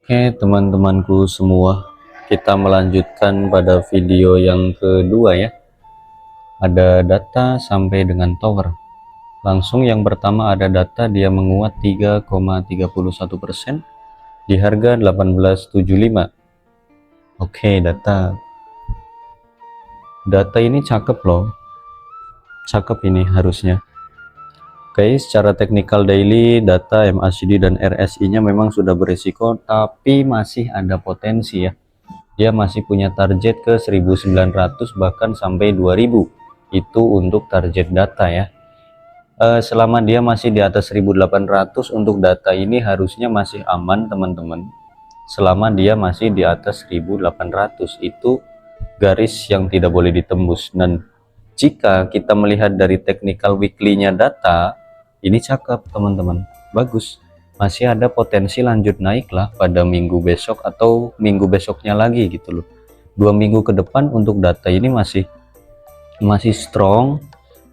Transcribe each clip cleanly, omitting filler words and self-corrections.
Oke, teman-temanku semua, kita melanjutkan pada video yang kedua ya. Ada data sampai dengan tower. Langsung yang pertama ada data dia menguat 3,31% di harga 1875. Oke, data ini cakep loh. Cakep ini harusnya. Oke, secara teknikal daily data MACD dan RSI-nya memang sudah berisiko, tapi masih ada potensi ya. Dia masih punya target ke 1900 bahkan sampai 2000. Itu untuk target data ya. Selama dia masih di atas 1800 untuk data ini harusnya masih aman teman-teman. Selama dia masih di atas 1800 itu garis yang tidak boleh ditembus. Dan jika kita melihat dari technical weekly-nya data, ini cakep teman-teman, bagus, masih ada potensi lanjut naik lah pada minggu besok atau minggu besoknya lagi gitu loh. 2 minggu ke depan untuk data ini masih strong,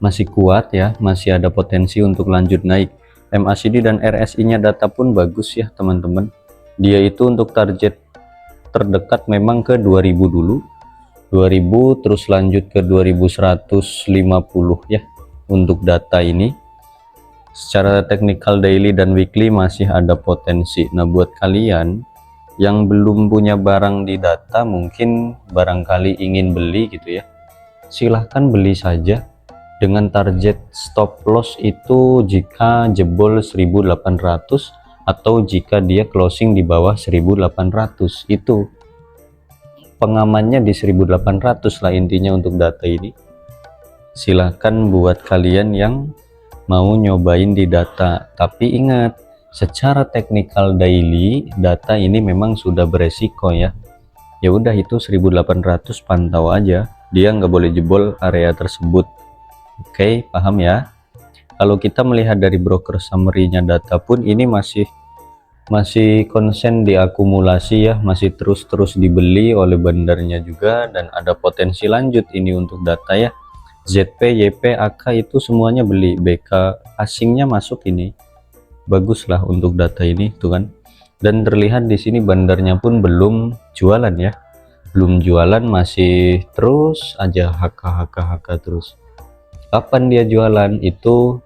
masih kuat ya, masih ada potensi untuk lanjut naik. MACD dan RSI-nya data pun bagus ya teman-teman. Dia itu untuk target terdekat memang ke 2000 dulu, 2000 terus lanjut ke 2150 ya untuk data ini. Secara teknikal daily dan weekly masih ada potensi. Nah, buat kalian yang belum punya barang di data, mungkin barangkali ingin beli gitu ya, silahkan beli saja dengan target stop loss itu jika jebol 1800 atau jika dia closing di bawah 1800. Itu pengamannya di 1800 lah intinya untuk data ini. Silahkan buat kalian yang mau nyobain di data, tapi ingat, secara teknikal daily data ini memang sudah beresiko ya. Ya udah, itu 1800 pantau aja, dia nggak boleh jebol area tersebut. Oke, paham ya? Kalau kita melihat dari broker summary-nya data pun ini masih konsen diakumulasi ya, masih terus dibeli oleh bandarnya juga, dan ada potensi lanjut ini untuk data ya. ZP, YP, AK itu semuanya beli, BK asingnya masuk, ini baguslah untuk data ini tuh kan. Dan terlihat di sini bandarnya pun belum jualan ya, belum jualan, masih terus aja HK terus. Kapan dia jualan? Itu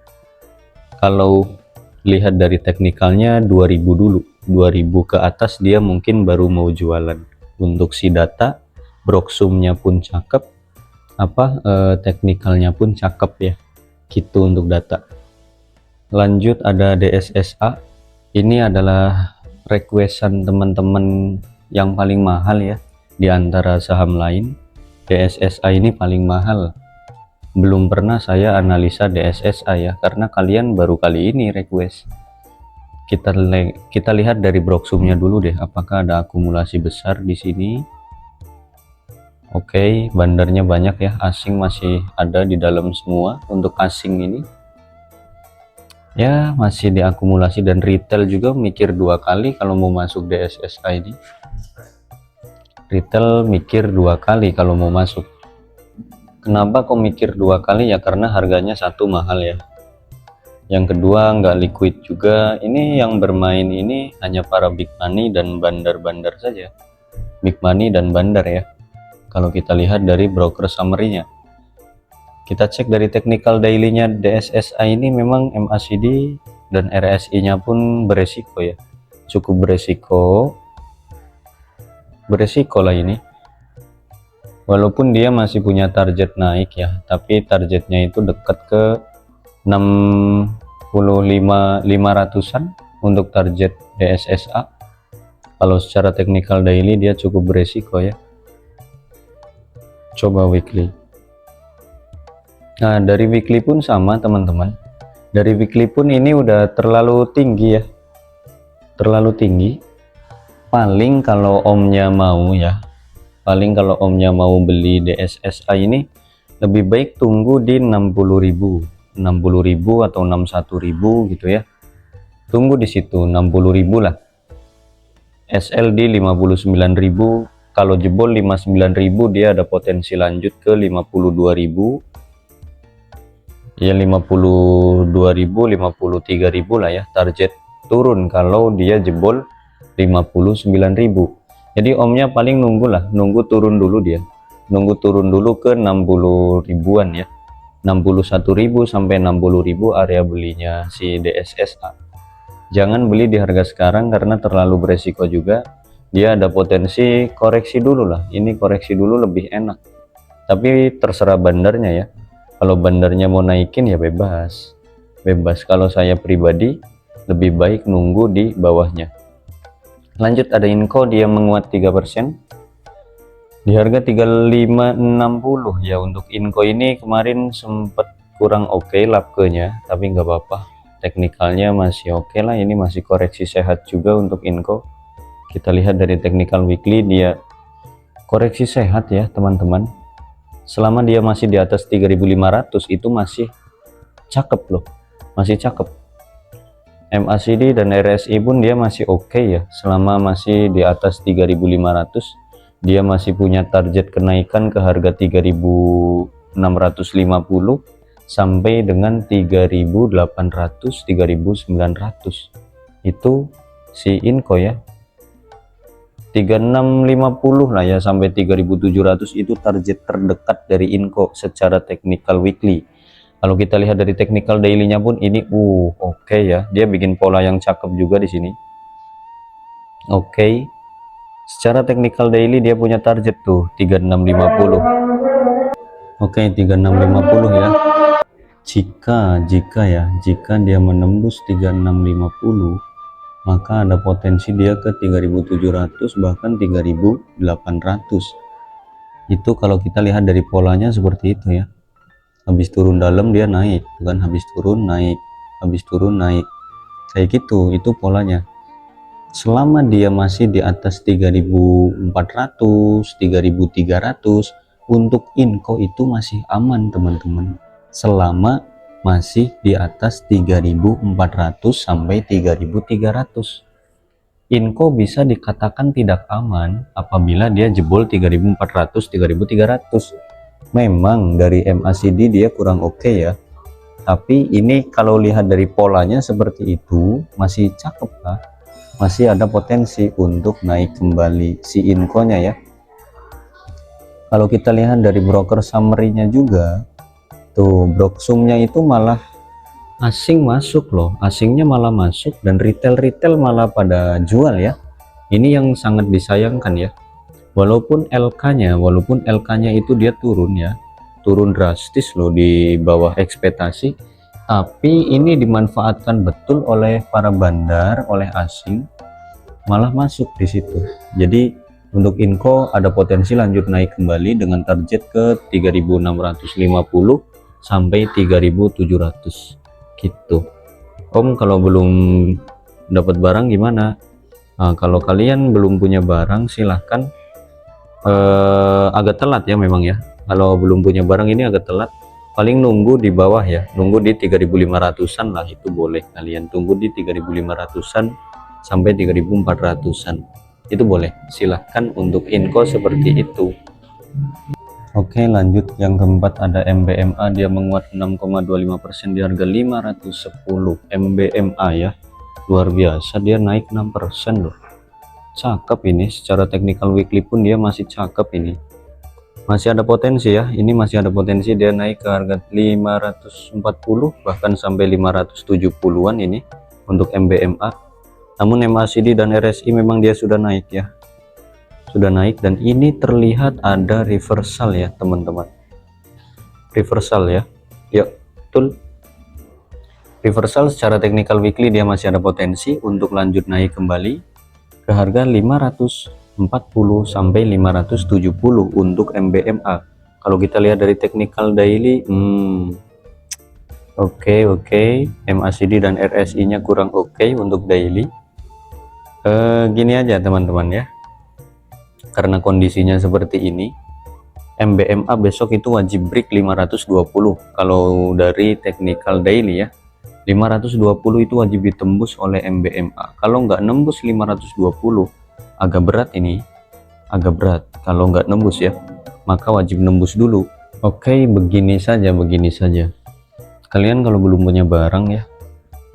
kalau lihat dari teknikalnya 2000 dulu, 2000 ke atas dia mungkin baru mau jualan. Untuk si data, broksumnya pun cakep, teknikalnya pun cakep ya, gitu untuk data. Lanjut ada DSSA. Ini adalah requestan teman-teman yang paling mahal ya di antara saham lain. DSSA ini paling mahal. Belum pernah saya analisa DSSA ya, karena kalian baru kali ini request. Kita lihat dari broksumnya dulu deh, apakah ada akumulasi besar di sini. Oke, bandarnya banyak ya, asing masih ada di dalam semua. Untuk asing ini ya masih diakumulasi, dan retail juga mikir 2 kali kalau mau masuk DSSA ini. Retail mikir 2 kali kalau mau masuk. Kenapa kok mikir 2 kali ya? Karena harganya satu mahal ya, yang kedua nggak liquid juga. Ini yang bermain ini hanya para big money dan bandar-bandar saja, big money dan bandar ya. Kalau kita lihat dari broker summary-nya, kita cek dari technical daily-nya DSSA ini memang MACD dan RSI-nya pun beresiko ya, cukup beresiko lah ini. Walaupun dia masih punya target naik ya, tapi targetnya itu dekat ke 65.500-an untuk target DSSA. Kalau secara technical daily dia cukup beresiko ya. Coba weekly. Nah, dari weekly pun sama teman-teman. Dari weekly pun ini udah terlalu tinggi ya, terlalu tinggi. Paling kalau omnya mau ya, kalau omnya mau beli DSSA ini, lebih baik tunggu di 60.000 atau 61.000 gitu ya. Tunggu di situ 60.000 lah. SL di 59.000. Kalau jebol 59.000 dia ada potensi lanjut ke 52.000 ya, 52.000, 53.000 lah ya target turun kalau dia jebol 59.000. Jadi omnya paling nunggu turun dulu dia. Nunggu turun dulu ke 60 ribuan ya. 61.000 sampai 60.000 area belinya si DSSA. Jangan beli di harga sekarang karena terlalu beresiko juga. Dia ada potensi koreksi dulu lah. Ini koreksi dulu lebih enak. Tapi terserah bandarnya ya. Kalau bandarnya mau naikin ya bebas. Bebas. Kalau saya pribadi lebih baik nunggu di bawahnya. Lanjut ada Inco, dia menguat 3%. Di harga 3560 ya. Untuk Inco ini kemarin sempat kurang oke lapkenya, tapi nggak apa-apa. Teknikalnya masih oke lah. Ini masih koreksi sehat juga untuk Inco. Kita lihat dari technical weekly, dia koreksi sehat ya teman-teman. Selama dia masih di atas 3500 itu masih cakep loh, masih cakep. MACD dan RSI pun dia masih oke ya. Selama masih di atas 3500, dia masih punya target kenaikan ke harga 3650 sampai dengan 3800 3900. Itu si Inco ya. 3650 lah ya sampai 3700 itu target terdekat dari Inco secara technical weekly. Kalau kita lihat dari technical daily-nya pun ini oke ya. Dia bikin pola yang cakep juga di sini. Oke. Secara technical daily dia punya target tuh 3650. Oke, 3650 ya. Jika dia menembus 3650, maka ada potensi dia ke 3700 bahkan 3800. Itu kalau kita lihat dari polanya seperti itu ya. Habis turun dalam dia naik, bukan habis turun naik, habis turun naik. Kayak gitu, itu polanya. Selama dia masih di atas 3400, 3300, untuk Inco itu masih aman teman-teman. Selama masih di atas 3400 sampai 3300. Inco bisa dikatakan tidak aman apabila dia jebol 3400 3300. Memang dari MACD dia kurang oke ya, tapi ini kalau lihat dari polanya seperti itu masih cakep lah, masih ada potensi untuk naik kembali si Inco nya ya. Kalau kita lihat dari broker summary-nya juga tuh, broksumnya itu malah asing masuk loh, asingnya malah masuk dan retail malah pada jual ya. Ini yang sangat disayangkan ya. Walaupun LK-nya itu dia turun ya, turun drastis loh di bawah ekspektasi, tapi ini dimanfaatkan betul oleh para bandar, oleh asing, malah masuk di situ. Jadi untuk Inco ada potensi lanjut naik kembali dengan target ke 3650 sampai 3700 gitu. Om kalau belum dapat barang gimana? Nah, kalau kalian belum punya barang silahkan, agak telat ya memang ya. Kalau belum punya barang ini agak telat, paling nunggu di bawah ya, nunggu di 3500-an lah, itu boleh kalian tunggu di 3500-an sampai 3400-an, itu boleh, silahkan untuk Inco seperti itu. Oke, lanjut yang keempat ada MBMA, dia menguat 6,25% di harga 510. MBMA ya, luar biasa, dia naik 6% loh. Cakep ini, secara technical weekly pun dia masih cakep ini. Masih ada potensi ya, ini masih ada potensi dia naik ke harga 540 bahkan sampai 570-an ini untuk MBMA. Namun MACD dan RSI memang dia sudah naik ya. Sudah naik dan ini terlihat ada reversal ya teman-teman, reversal ya, betul, reversal. Secara technical weekly dia masih ada potensi untuk lanjut naik kembali ke harga 540 sampai 570 untuk MBMA. Kalau kita lihat dari technical daily, oke, MACD dan RSI nya kurang oke untuk daily. Gini aja teman-teman ya, karena kondisinya seperti ini, MBMA besok itu wajib break 520. Kalau dari technical daily ya, 520 itu wajib ditembus oleh MBMA. Kalau nggak nembus 520 agak berat ini, agak berat. Kalau nggak nembus ya, maka wajib nembus dulu. Oke, begini saja. Kalian kalau belum punya barang ya,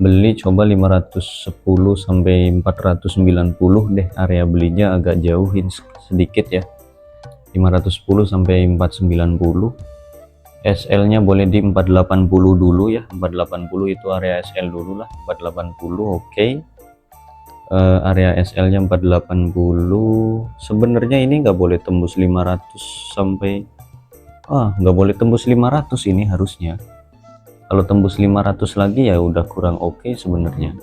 beli coba 510 sampai 490 deh, area belinya agak jauhin sedikit ya, 510 sampai 490. SL nya boleh di 480 dulu ya, 480 itu area SL dulu lah, 480 oke. Area SL nya 480. sebenarnya ini nggak boleh tembus 500 sampai nggak boleh tembus 500 ini harusnya. Kalau tembus 500 lagi ya udah kurang oke sebenarnya,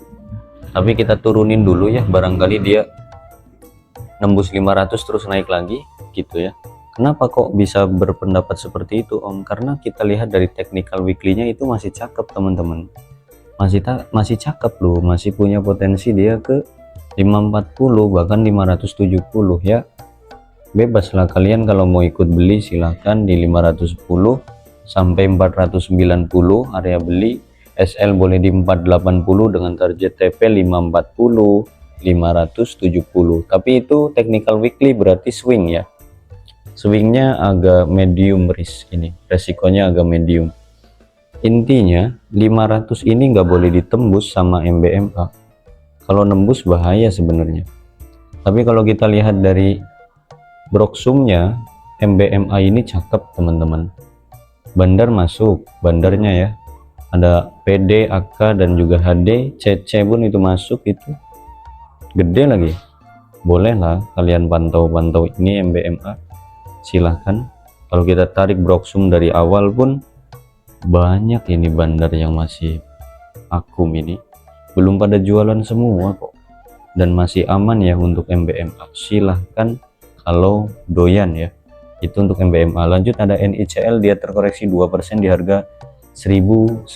tapi kita turunin dulu ya, barangkali dia nembus 500 terus naik lagi gitu ya. Kenapa kok bisa berpendapat seperti itu Om? Karena kita lihat dari technical weekly-nya itu masih cakep teman-teman, masih cakep loh, masih punya potensi dia ke 540 bahkan 570 ya. Bebas lah kalian kalau mau ikut beli, silahkan di 510 sampai 490 area beli. SL boleh di 480 dengan target TP 540 570, tapi itu technical weekly berarti swing ya, swingnya agak medium risk, ini resikonya agak medium. Intinya 500 ini nggak boleh ditembus sama MBMA, kalau nembus bahaya sebenarnya. Tapi kalau kita lihat dari broksumnya, MBMA ini cakep teman-teman, bandar masuk, bandarnya ya ada PD, AK dan juga HD, CC pun itu masuk, itu gede lagi. Boleh lah kalian pantau-pantau ini MBMA, silahkan. Kalau kita tarik broksum dari awal pun banyak ini bandar yang masih akum, ini belum pada jualan semua kok, dan masih aman ya untuk MBMA. Silahkan kalau doyan ya, itu untuk MBMA. Lanjut ada NICL, dia terkoreksi 2% di harga 1095.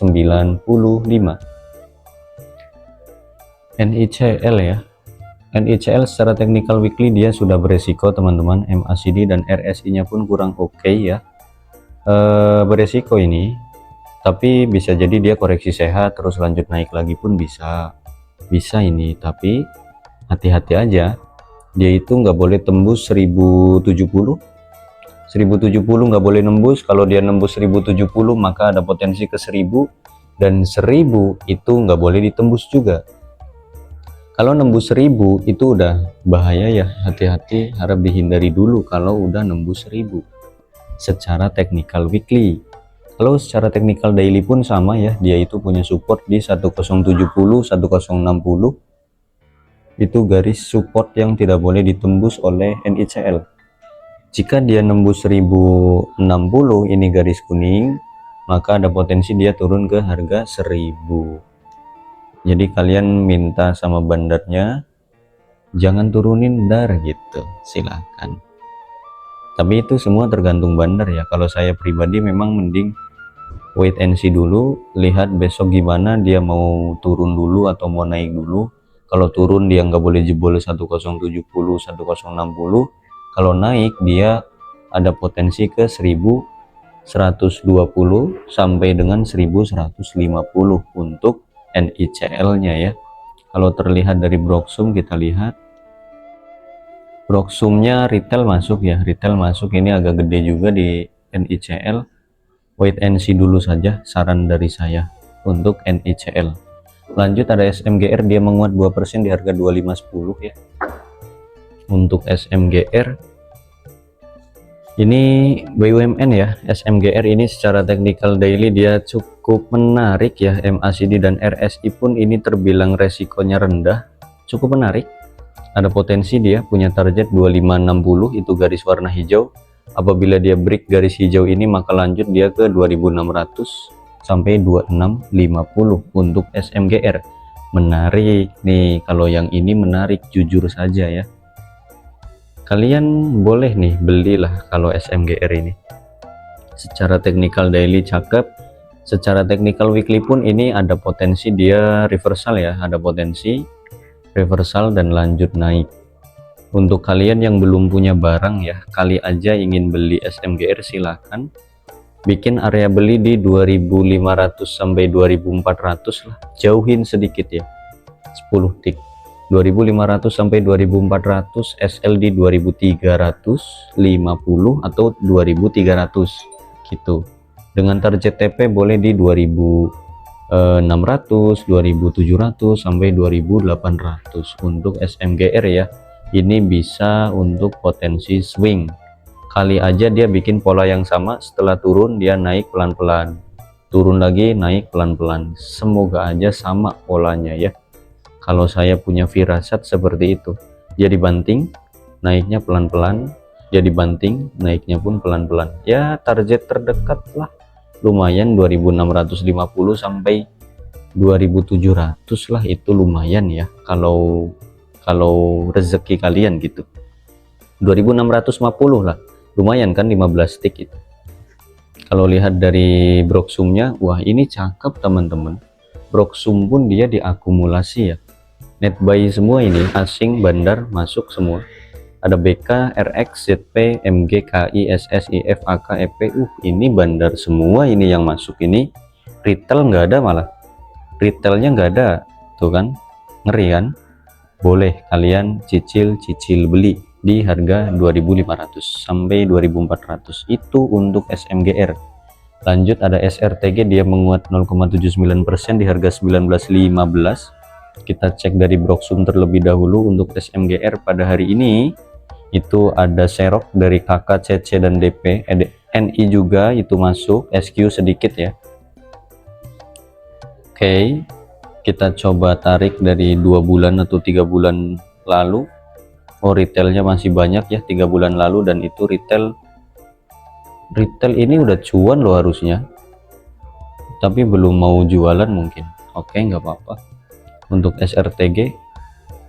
NICL ya, NICL secara technical weekly dia sudah beresiko teman-teman, MACD dan RSI nya pun kurang oke ya, beresiko ini. Tapi bisa jadi dia koreksi sehat terus lanjut naik lagi pun bisa ini, tapi hati-hati aja, dia itu nggak boleh tembus 1070 nggak boleh nembus. Kalau dia nembus 1070 maka ada potensi ke 1000, dan 1000 itu nggak boleh ditembus juga. Kalau nembus 1000 itu udah bahaya ya, hati-hati, harap dihindari dulu kalau udah nembus 1000 secara technical weekly. Kalau secara technical daily pun sama ya, dia itu punya support di 1070 1060, itu garis support yang tidak boleh ditembus oleh NICL. Jika dia nembus 1060 ini garis kuning, maka ada potensi dia turun ke harga 1000. Jadi kalian minta sama bandarnya jangan turunin dar gitu, silahkan. Tapi itu semua tergantung bandar ya. Kalau saya pribadi memang mending wait and see dulu, lihat besok gimana, dia mau turun dulu atau mau naik dulu. Kalau turun dia nggak boleh jebol 1070 1060, kalau naik dia ada potensi ke 1120 sampai dengan 1150 untuk NICL nya ya. Kalau terlihat dari broksum, kita lihat broksumnya retail masuk ya, retail masuk, ini agak gede juga di NICL. Wait and see dulu saja saran dari saya untuk NICL. Lanjut ada SMGR, dia menguat 2% di harga 2510 ya. Untuk SMGR ini BUMN ya, SMGR ini secara technical daily dia cukup menarik ya, MACD dan RSI pun ini terbilang resikonya rendah, cukup menarik. Ada potensi dia punya target 2560, itu garis warna hijau. Apabila dia break garis hijau ini maka lanjut dia ke 2600 sampai 2650 untuk SMGR. Menarik nih, kalau yang ini menarik jujur saja ya. Kalian boleh nih belilah kalau SMGR ini. Secara technical daily cakep, secara technical weekly pun ini ada potensi dia reversal ya, ada potensi reversal dan lanjut naik. Untuk kalian yang belum punya barang ya, kali aja ingin beli SMGR, silahkan bikin area beli di 2500 sampai 2400 lah, jauhin sedikit ya, 10 tik. 2500 sampai 2400, SL di 2350 atau 2300 gitu. Dengan target TP boleh di 2000 600, 2700 sampai 2800 untuk SMGR ya. Ini bisa untuk potensi swing. Kali aja dia bikin pola yang sama, setelah turun dia naik pelan-pelan, turun lagi naik pelan-pelan. Semoga aja sama polanya ya. Kalau saya punya firasat seperti itu. Jadi banting, naiknya pelan-pelan, jadi banting, naiknya pun pelan-pelan. Ya target terdekat lah, lumayan 2650 sampai 2700 lah, itu lumayan ya kalau rezeki kalian gitu. 2650 lah, lumayan kan, 15 stick itu. Kalau lihat dari broksumnya, wah ini cakep teman-teman. Broksum pun dia diakumulasi ya, net buy semua ini, asing bandar masuk semua. Ada BK, RX, ZP, MG, KI, SS, IF, AK, EP. Ini bandar semua ini yang masuk. Ini retail nggak ada, malah retailnya nggak ada tuh kan, ngeri kan. Boleh kalian cicil beli di harga 2500 sampai 2400 itu untuk SMGR. Lanjut ada SRTG, dia menguat 0,79% di harga 1915. Kita cek dari broksum terlebih dahulu. Untuk SMGR pada hari ini itu ada serok dari KK, CC dan DP, NI juga itu masuk, SQ sedikit ya. Oke, kita coba tarik dari 2 bulan atau 3 bulan lalu. Oh, retailnya masih banyak ya, 3 bulan lalu, dan itu retail ini udah cuan loh harusnya, tapi belum mau jualan mungkin. Oke, nggak apa-apa. Untuk SRTG,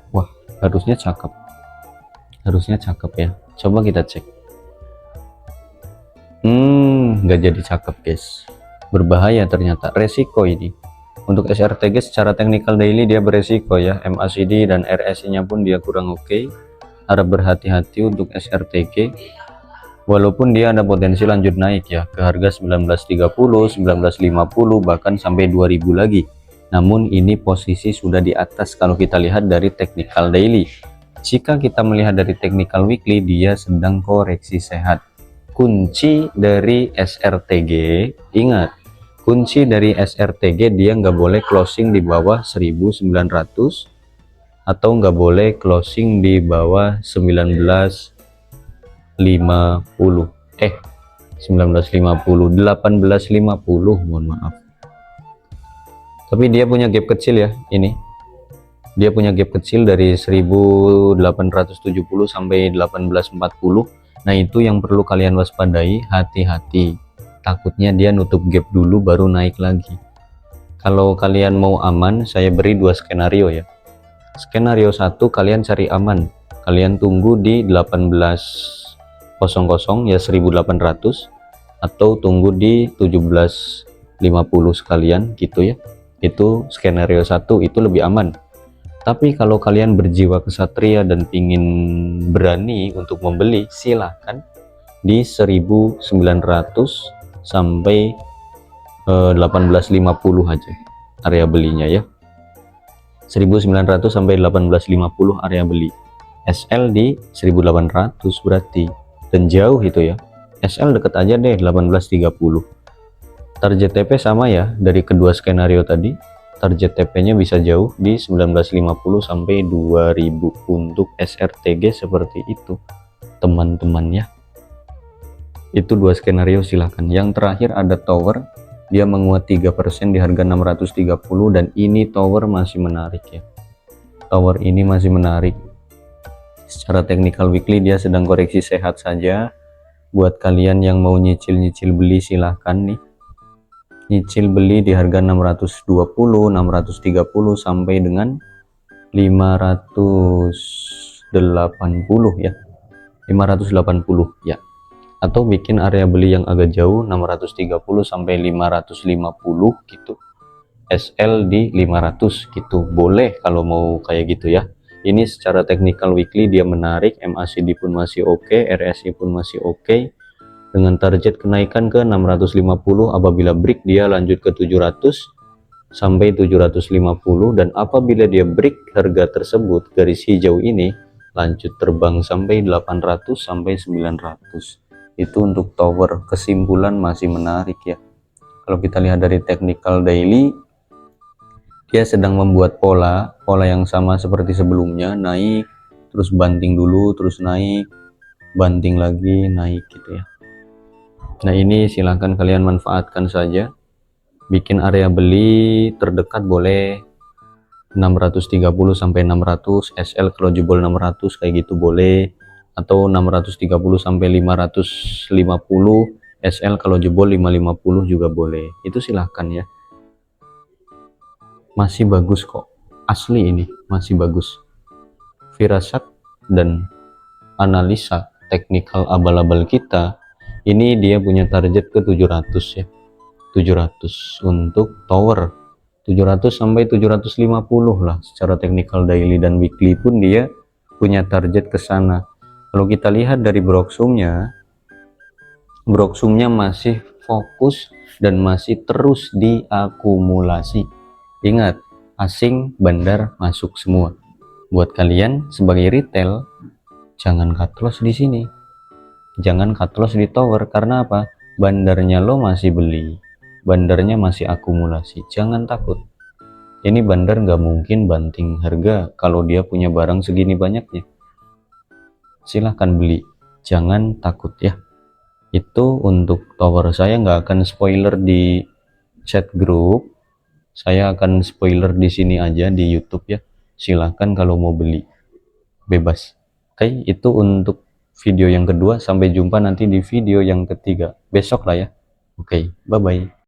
wah harusnya cakep ya. Coba kita cek. Nggak jadi cakep guys, berbahaya ternyata, resiko ini. Untuk SRTG secara technical daily dia beresiko ya, MACD dan RSI nya pun dia kurang oke. Harap berhati-hati untuk SRTG, walaupun dia ada potensi lanjut naik ya ke harga 1930, 1950, bahkan sampai 2000 lagi. Namun ini posisi sudah di atas kalau kita lihat dari technical daily. Jika kita melihat dari technical weekly, dia sedang koreksi sehat. Kunci dari SRTG, ingat, kunci dari SRTG dia nggak boleh closing di bawah 1900 atau nggak boleh closing di bawah 1950, 1850, mohon maaf. Tapi dia punya gap kecil ya, ini dia punya gap kecil dari 1870 sampai 1840. Nah itu yang perlu kalian waspadai, hati-hati, takutnya dia nutup gap dulu baru naik lagi. Kalau kalian mau aman, saya beri 2 skenario ya. Skenario 1, kalian cari aman, kalian tunggu di 1800 ya, 1800, atau tunggu di 1750 sekalian gitu ya. Itu skenario 1, itu lebih aman. Tapi kalau kalian berjiwa kesatria dan ingin berani untuk membeli, silahkan di 1900 sampai 1850 aja area belinya ya. 1900 sampai 1850 area beli. SL di 1800 berarti, dan jauh itu ya. SL deket aja deh 1830. Target TP sama ya dari kedua skenario tadi. Target TP-nya bisa jauh di 1950 sampai 2000 untuk SRTG seperti itu, teman-teman ya. Itu 2 skenario silahkan. Yang terakhir ada tower, dia menguat 3% di harga 630, dan ini tower masih menarik ya. Tower ini masih menarik. Secara technical weekly dia sedang koreksi sehat saja. Buat kalian yang mau nyicil-nyicil beli, silahkan nih. Nyicil beli di harga 620, 630 sampai dengan 580 ya. 580 ya. Atau bikin area beli yang agak jauh, 630 sampai 550 gitu. SL di 500 gitu. Boleh kalau mau kayak gitu ya. Ini secara technical weekly dia menarik, MACD pun masih oke, RSI pun masih oke. Dengan target kenaikan ke 650, apabila break dia lanjut ke 700 sampai 750, dan apabila dia break harga tersebut, garis hijau ini lanjut terbang sampai 800 sampai 900. Itu untuk tower. Kesimpulan masih menarik ya. Kalau kita lihat dari technical daily, dia sedang membuat pola yang sama seperti sebelumnya, naik terus banting dulu, terus naik banting lagi, naik gitu ya. Nah ini silahkan kalian manfaatkan saja. Bikin area beli terdekat boleh 630 sampai 600 SL, kalau jebol 600 kayak gitu boleh, atau 630 sampai 550 SL, kalau jebol 550 juga boleh. Itu silahkan ya, masih bagus kok, asli ini masih bagus. Firasat dan analisa teknikal abal-abal kita ini, dia punya target ke 700 ya, 700 untuk tower, 700 sampai 750 lah secara teknikal daily, dan weekly pun dia punya target ke sana. Kalau kita lihat dari broksumnya masih fokus dan masih terus diakumulasi. Ingat, asing bandar masuk semua. Buat kalian sebagai retail, jangan cut loss di sini, jangan cut loss di tower. Karena apa? Bandarnya lo masih beli, bandarnya masih akumulasi, jangan takut. Ini bandar nggak mungkin banting harga kalau dia punya barang segini banyaknya. Silahkan beli, jangan takut ya. Itu untuk tower. Saya nggak akan spoiler di chat group, saya akan spoiler di sini aja di YouTube ya. Silahkan kalau mau beli, bebas. Oke, itu untuk video yang kedua. Sampai jumpa nanti di video yang ketiga besok lah ya. Oke, bye bye.